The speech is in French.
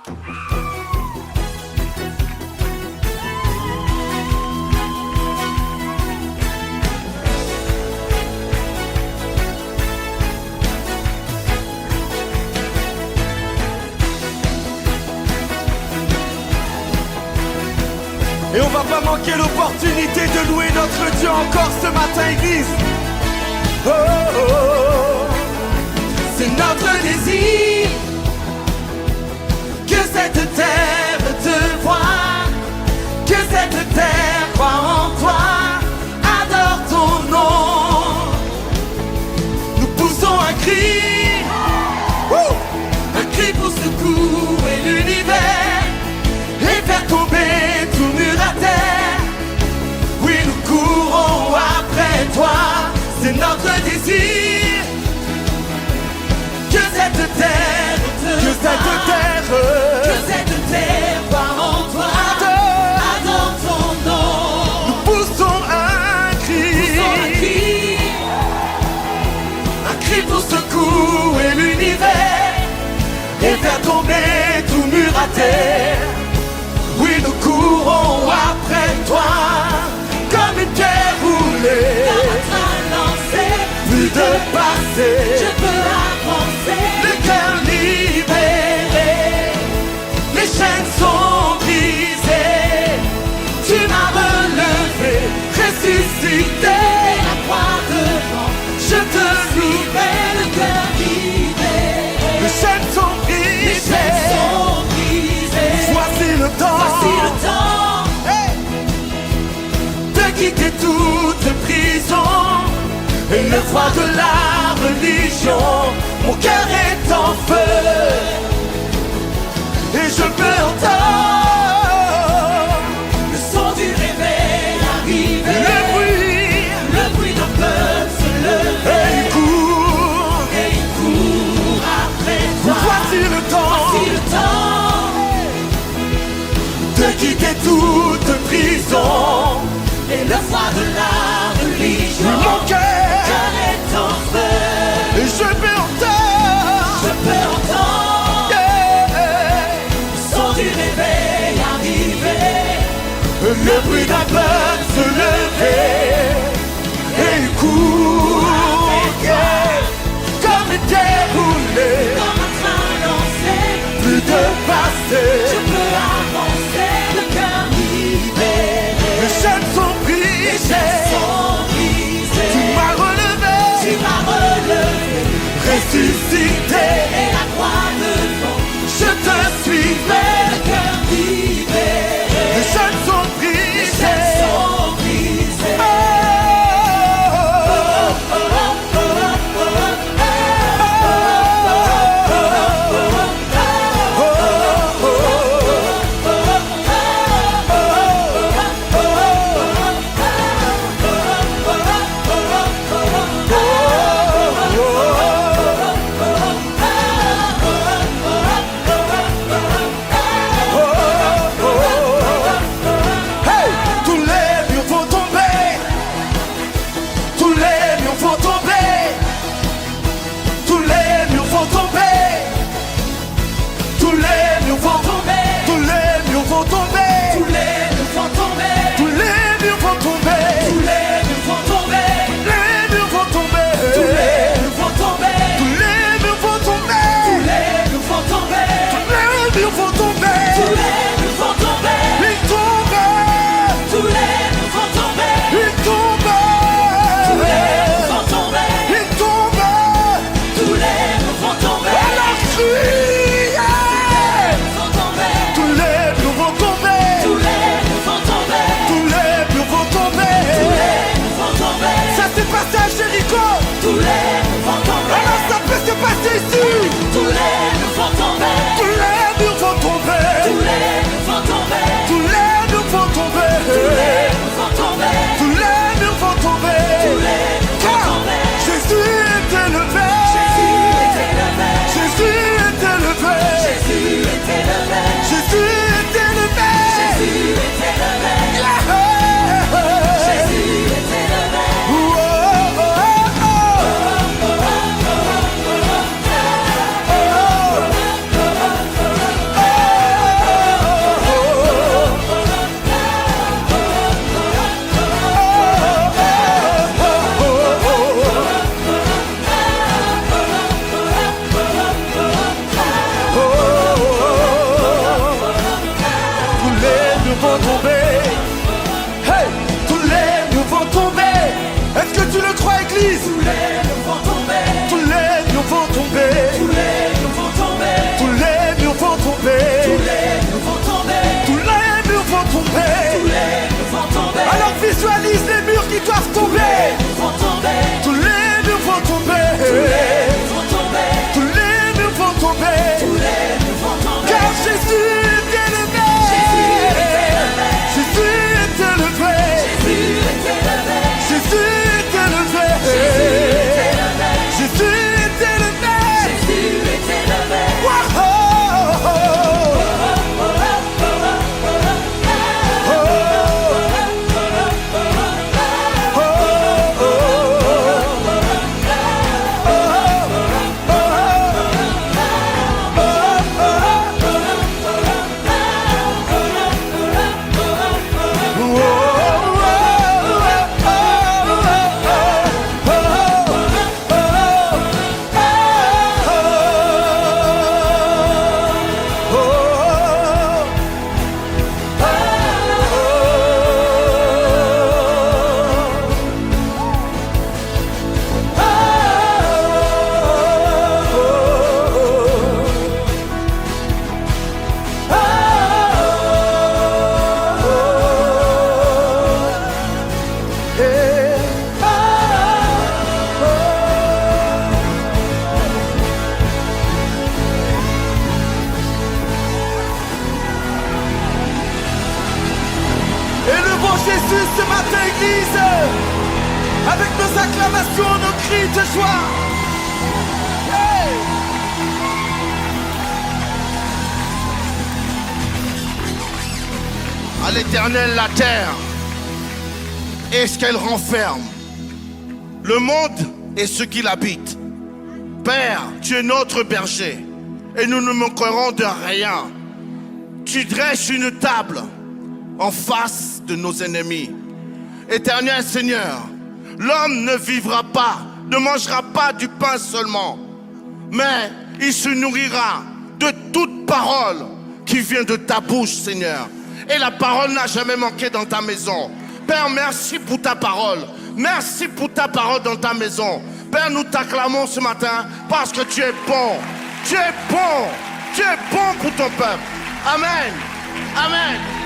Et on va pas manquer l'opportunité de louer notre Dieu encore ce matin, Église. Oh, oh, oh. C'est notre désir que cette terre te voie, que cette terre croit en toi, adore ton nom. Nous poussons un cri, un cri pour secouer l'univers et faire tomber tout mur à terre. Oui, nous courons après toi, c'est notre désir que cette terre croit en toi, adore ton nom. Nous poussons un cri pour secouer l'univers et faire tomber tout mur à terre. Oui, nous courons après toi, comme une pierre roulée, comme un train lancé, plus de passer, je peux avancer, le cœur libéré, les chaînes sont brisées, tu m'as relevé, ressuscité, la croix devant, je te suivrai, le cœur libéré, les chaînes sont brisées, voici le temps, de quitter toute prison et le froid de la religion. Mon cœur est en feu et je peux entendre le son du réveil arriver, le bruit d'un peuple se lever, et il court après toi. Voici le temps de quitter toute prison et le froid de la religion. Mon cœur est en feu et je peux entendre le son du réveil arriver, le bruit d'un peuple se lever, et il court comme une pierre roulée, comme un train lancé, plus de passer, je peux avancer, le cœur libéré, les chaînes sont brisées, tu m'as relevé, ressuscité, et la croix devant, je te suivrai, le cœur libéré, les chaînes sont brisées, élevons nos cris ce soir. Hey! À l'Éternel la terre et ce qu'elle renferme, le monde et ce qu'il habite. Père, tu es notre berger et nous ne manquerons de rien. Tu dresses une table en face de nos ennemis. Éternel Seigneur, l'homme ne vivra pas, ne mangera pas du pain seulement, mais il se nourrira de toute parole qui vient de ta bouche, Seigneur. Et la parole n'a jamais manqué dans ta maison. Père, merci pour ta parole. Merci pour ta parole dans ta maison. Père, nous t'acclamons ce matin parce que tu es bon. Tu es bon. Tu es bon pour ton peuple. Amen. Amen.